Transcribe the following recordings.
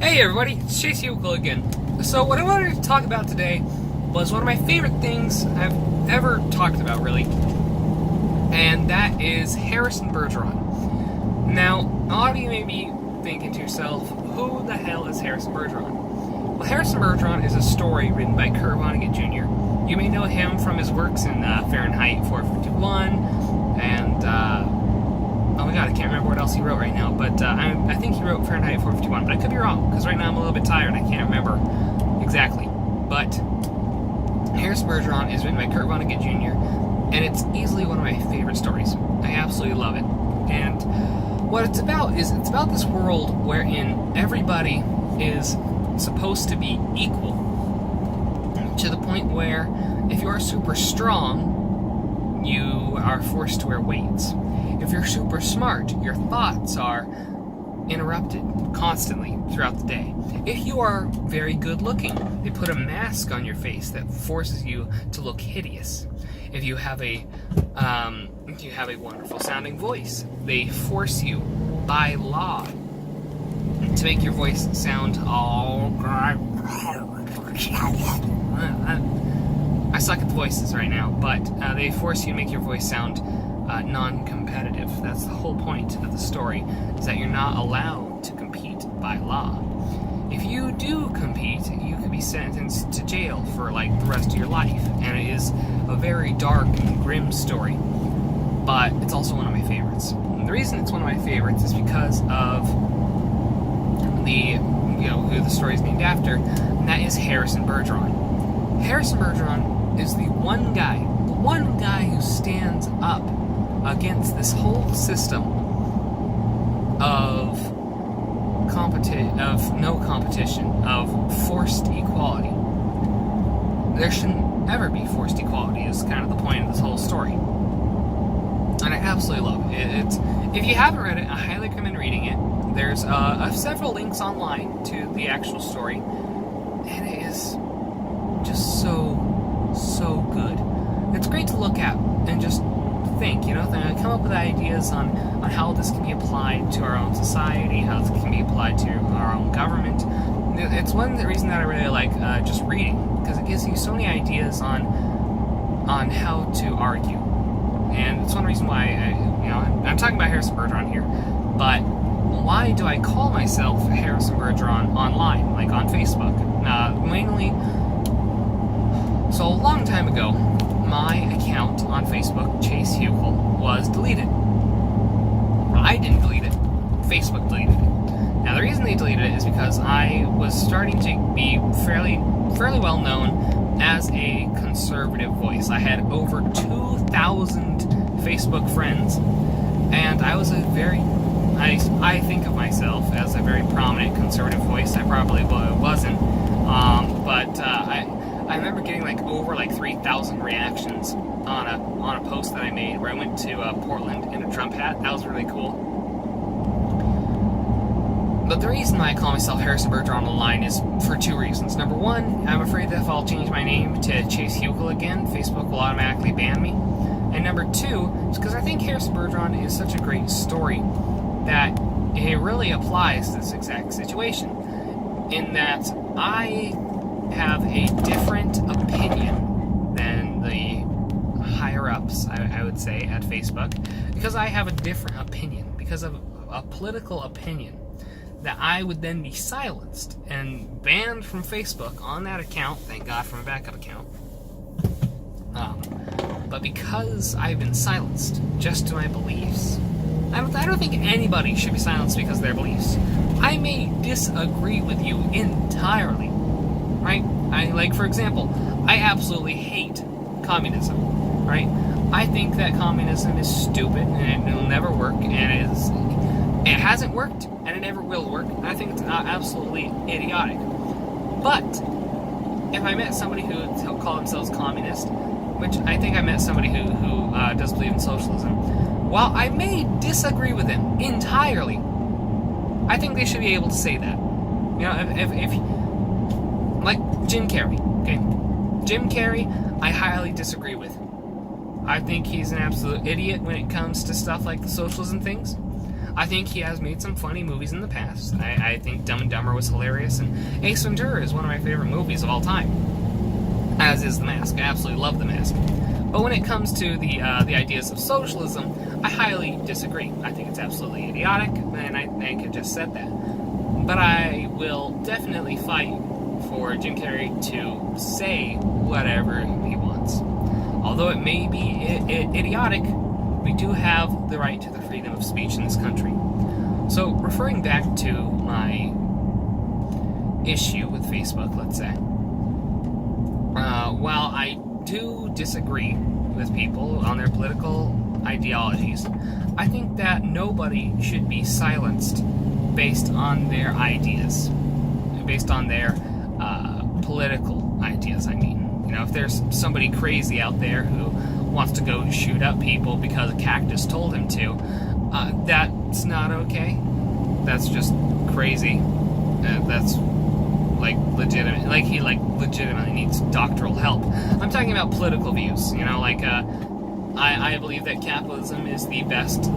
Hey everybody, it's Chase Hugo again. So what I wanted to talk about today was one of my favorite things I've ever talked about, really, and that is Harrison Bergeron. Now, a lot of you may be thinking to yourself, who the hell is Harrison Bergeron? Well, Harrison Bergeron is a story written by Kurt Vonnegut Jr. You may know him from his works in Fahrenheit 451, and oh my god, I can't remember what else he wrote right now, but I think he wrote Fahrenheit 451, but I could be wrong, because right now I'm a little bit tired, I can't remember exactly. But Harrison Bergeron is written by Kurt Vonnegut Jr., and it's easily one of my favorite stories. I absolutely love it. And what it's about is, it's about this world wherein everybody is supposed to be equal, to the point where if you are super strong, you are forced to wear weights. If you're super smart, your thoughts are interrupted constantly throughout the day. If you are very good looking, they put a mask on your face that forces you to look hideous. If you have a wonderful sounding voice, they force you by law to make your voice sound all. I suck at the voices right now, but they force you to make your voice sound non-competitive. That's the whole point of the story, is that you're not allowed to compete by law. If you do compete, you could be sentenced to jail for like the rest of your life, and it is a very dark and grim story, but it's also one of my favorites. And the reason it's one of my favorites is because of who the story is named after, and that is Harrison Bergeron. Harrison Bergeron is the one guy who stands up against this whole system of no competition, of forced equality. There shouldn't ever be forced equality, is kind of the point of this whole story. And I absolutely love it. If you haven't read it, I highly recommend reading it. There's several links online to the actual story, and it is just so good. It's great to look at and just think, come up with ideas on how this can be applied to our own society, how this can be applied to our own government. It's one reason that I really like just reading, because it gives you so many ideas on how to argue. And it's one reason why I'm talking about Harrison Bergeron here, but why do I call myself Harrison Bergeron online, like on Facebook? Mainly, so a long time ago, my account on Facebook, Chase Hugo, was deleted. I didn't delete it. Facebook deleted it. Now, the reason they deleted it is because I was starting to be fairly well known as a conservative voice. I had over 2,000 Facebook friends, and I was I think of myself as a very prominent conservative voice. I probably wasn't, but I remember getting over 3,000 reactions on a post that I made where I went to Portland in a Trump hat. That was really cool. But the reason why I call myself Harrison Bergeron online is for two reasons. Number one, I'm afraid that if I'll change my name to Chase Hugo again, Facebook will automatically ban me. And number two is because I think Harrison Bergeron is such a great story that it really applies to this exact situation, in that I have a different opinion than the higher-ups, I would say, at Facebook, because I have a different opinion, because of a political opinion, that I would then be silenced and banned from Facebook on that account, thank God for my backup account. But because I've been silenced just to my beliefs, I don't think anybody should be silenced because of their beliefs. I may disagree with you entirely, right? For example, I absolutely hate communism, right? I think that communism is stupid and it will never work, and it hasn't worked and it never will work. I think it's absolutely idiotic. But if I met somebody who would call themselves communist, which I think I met somebody who does believe in socialism, while I may disagree with them entirely, I think they should be able to say that. If like Jim Carrey, okay? Jim Carrey, I highly disagree with. I think he's an absolute idiot when it comes to stuff like the socialism things. I think he has made some funny movies in the past. I think Dumb and Dumber was hilarious, and Ace Ventura is one of my favorite movies of all time, as is The Mask. I absolutely love The Mask. But when it comes to the ideas of socialism, I highly disagree. I think it's absolutely idiotic, and I think I just said that. But I will definitely fight for Jim Carrey to say whatever he wants. Although it may be idiotic, we do have the right to the freedom of speech in this country. So, referring back to my issue with Facebook, let's say, while I do disagree with people on their political ideologies, I think that nobody should be silenced based on their ideas, based on their political ideas, I mean. You know, if there's somebody crazy out there who wants to go shoot up people because a cactus told him to, that's not okay. That's just crazy. That's legitimate. He legitimately needs doctoral help. I'm talking about political views. You know, I believe that capitalism is the best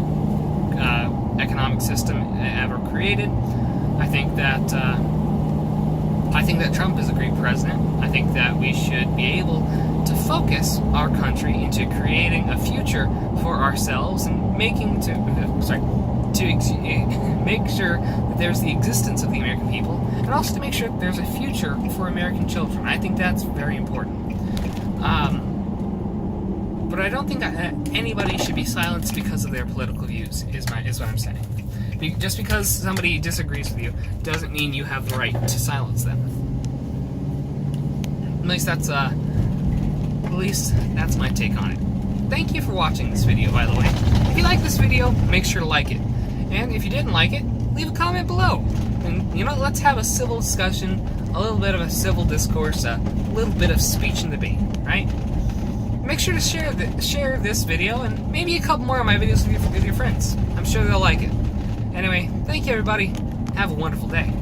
economic system ever created. I think that Trump is a great president. I think that we should be able to focus our country into creating a future for ourselves and make sure that there's the existence of the American people, and also to make sure that there's a future for American children. I think that's very important. But I don't think that anybody should be silenced because of their political views, is what I'm saying. Just because somebody disagrees with you doesn't mean you have the right to silence them. At least that's my take on it. Thank you for watching this video, by the way. If you like this video, make sure to like it. And if you didn't like it, leave a comment below. And, you know, let's have a civil discussion, a little bit of a civil discourse, a little bit of speech and debate, right? Make sure to share this video and maybe a couple more of my videos with your friends. I'm sure they'll like it. Anyway, thank you, everybody. Have a wonderful day.